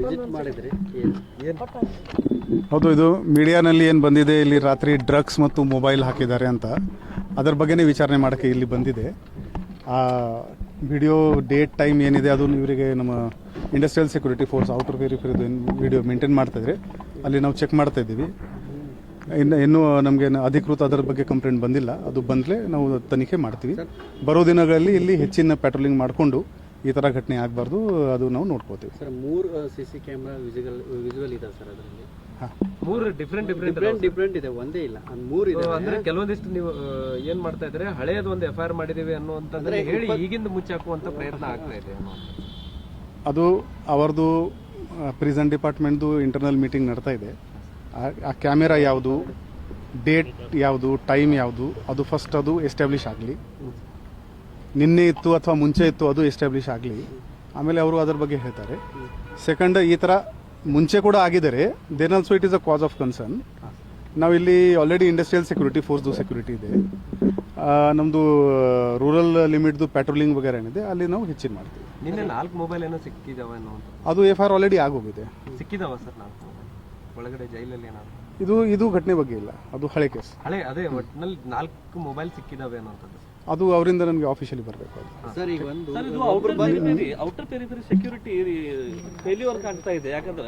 Visit ಮಾಡಿದ್ರಿ ಏನು ಹೌದು, ಇದು ಮೀಡಿಯಾನಲ್ಲಿ ಏನು ಬಂದಿದೆ, ಇಲ್ಲಿ ರಾತ್ರಿ ಡ್ರಗ್ಸ್ ಮತ್ತು ಮೊಬೈಲ್ ಹಾಕಿದ್ದಾರೆ ಅಂತ, ಅದರ ಬಗ್ಗೆನೇ ವಿಚಾರಣೆ ಮಾಡೋಕ್ಕೆ ಇಲ್ಲಿ ಬಂದಿದೆ. ಆ ವಿಡಿಯೋ ಡೇಟ್ ಟೈಮ್ ಏನಿದೆ ಅದು ಇವರಿಗೆ ನಮ್ಮ ಇಂಡಸ್ಟ್ರಿಯಲ್ ಸೆಕ್ಯೂರಿಟಿ ಫೋರ್ಸ್ ಔಟರ್ ವೆರಿಫೈದು ಏನು ವಿಡಿಯೋ ಮೇಂಟೈನ್ ಮಾಡ್ತಾಯಿದ್ರೆ ಅಲ್ಲಿ ನಾವು ಚೆಕ್ ಮಾಡ್ತಾ ಇದ್ದೀವಿ. ಇನ್ನೂ ನಮಗೆ ಅಧಿಕೃತ ಅದರ ಬಗ್ಗೆ ಕಂಪ್ಲೇಂಟ್ ಬಂದಿಲ್ಲ. ಅದು ಬಂದರೆ ನಾವು ತನಿಖೆ ಮಾಡ್ತೀವಿ. ಬರೋ ದಿನಗಳಲ್ಲಿ ಇಲ್ಲಿ ಹೆಚ್ಚಿನ ಪ್ಯಾಟ್ರೋಲಿಂಗ್ ಮಾಡಿಕೊಂಡು ಈ ಥರ ಘಟನೆ ಆಗಬಾರ್ದು, ಅದು ನಾವು ನೋಡ್ಕೋತೀವಿ. ಸರ್ 3 CC ಕ್ಯಾಮ್ರಾ ವಿಜುವಲ್ ಇದೆ ಸರ್ ಅದರಲ್ಲಿ. ಹಾಂ, 3 ಡಿಫ್ರೆಂಟ್ ಇದೆ, ಒಂದೇ ಇಲ್ಲ, 3 ಇದೆ. ಅಂದ್ರೆ ಕೆಲವೊಂದಿಷ್ಟು ನೀವು ಏನ್ ಮಾಡ್ತಾ ಇದ್ರೆ ಹಳೆಯದು ಒಂದು FIR ಮಾಡಿದೀವಿ ಅನ್ನುವಂಥದ್ದನ್ನ ಹೇಳಿ ಈಗಿಂದ ಮುಚ್ಚಾಕುವಂತ ಪ್ರಯತ್ನ ಆಗ್ತಾ ಇದೆ. ಅದು ಅವರದು ಪ್ರಿಸನ್ ಡಿಪಾರ್ಟ್ಮೆಂಟ್ದು ಇಂಟರ್ನಲ್ ಮೀಟಿಂಗ್ ನಡ್ತಾ ಇದೆ. ಆ ಕ್ಯಾಮೆರಾ ಯಾವುದು, ಡೇಟ್ ಯಾವುದು, ಟೈಮ್ ಯಾವುದು, ಅದು ಫಸ್ಟ್ ಅದು ಎಸ್ಟಾಬ್ಲಿಷ್ ಆಗಲಿ. ನಿನ್ನೆ ಇತ್ತು ಅಥವಾ ಮುಂಚೆ ಇತ್ತು ಅದು ಎಸ್ಟಾಬ್ಲಿಷ್ ಆಗಲಿ, ಆಮೇಲೆ ಅವರು ಅದರ ಬಗ್ಗೆ ಹೇಳ್ತಾರೆ. ಸೆಕೆಂಡ್, ಈ ಥರ ಮುಂಚೆ ಕೂಡ ಆಗಿದ್ದಾರೆ, then also it is a cause of concern. ನಾವಿಲ್ಲಿ ಆಲ್ರೆಡಿ ಇಂಡಸ್ಟ್ರಿಯಲ್ ಸೆಕ್ಯೂರಿಟಿ ಫೋರ್ಸ್ದು ಸೆಕ್ಯೂರಿಟಿ ಇದೆ. ನಮ್ಮದು ರೂರಲ್ ಲಿಮಿಟ್ದು ಪ್ಯಾಟ್ರೋಲಿಂಗ್ ವಗೇರೆ ಏನಿದೆ ಅಲ್ಲಿ ನಾವು ಹೆಚ್ಚಿನ ಮಾಡ್ತೀವಿ. ನಿನ್ನೆ 4 ಮೊಬೈಲ್ ಏನೋ ಸಿಕ್ಕಿದಾವ ಅದು FIR ಆಲ್ರೆಡಿ ಆಗೋಗಿದೆ. ಸಿಕ್ಕಿದಾವ ಸರ್ 4 ಮೊಬೈಲ್ ಒಳಗಡೆ ಜೈಲಲ್ಲಿ ಏನಾದ್ರು? ಇದು ಘಟನೆ ಬಗ್ಗೆ ಇಲ್ಲ, ಅದು ಹಳೆ ಕೇಸ್. ಅದೇ ಒಟ್ಟಿನಲ್ಲಿ 4 ಮೊಬೈಲ್ ಸಿಕ್ಕಿದಾವೆ ಅನ್ನೋಂಥದ್ದು. ಅದು ಅವರಿಂದ ನನಗೆ ಆಫಿಷಿಯಲಿ ಬರಬೇಕು. ಸರ್ ಈಗ ಒಂದು ಔಟರ್ ಪೆರಿಫೆರಿ ಸೆಕ್ಯೂರಿಟಿ ಫೇಲ್ಯೂರ್ ಕಾಣ್ತಾ ಇದೆ. ಯಾಕಂದ್ರೆ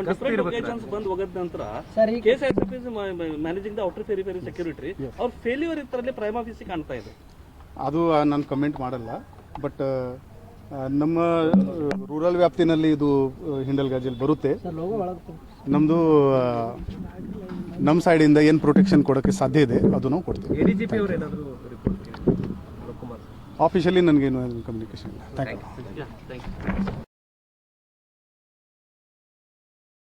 ಡಿಫರೆಂಟ್ ಲೊಕೇಶನ್ಸ್ ಬಂದು ಹೋಗದ ನಂತರ KSISF is managing the outer periphery security, ಅವ್ರ ಫೇಲ್ಯೂರ್ ಇದರಲ್ಲಿ ಪ್ರೈಮ್ ಆಫೀಸ್ ಕಾಣ್ತಾ ಇದೆ. ಅದು ನಾನು ಕಮೆಂಟ್ ಮಾಡಲ್ಲ. ಬಟ್ ನಮ್ಮ ರೂರಲ್ ವ್ಯಾಪ್ತಿನಲ್ಲಿ ಇದು ಹಿಂಡಲ್ ಗಾಜಲ್ಲಿ ಬರುತ್ತೆ. ನಮ್ಮದು ನಮ್ಮ ಸೈಡಿಂದ ಏನು ಪ್ರೊಟೆಕ್ಷನ್ ಕೊಡೋಕ್ಕೆ ಸಾಧ್ಯ ಇದೆ ಅದು ನಾವು ಕೊಡ್ತೀವಿ. ADGP ಅವರು ಏನಾದರೂ ರಿಪೋರ್ಟ್ ಆಫಿಷಿಯಲಿ ನನಗೇನು ಕಮ್ಯುನಿಕೇಶನ್ ಇಲ್ಲ. Thank you.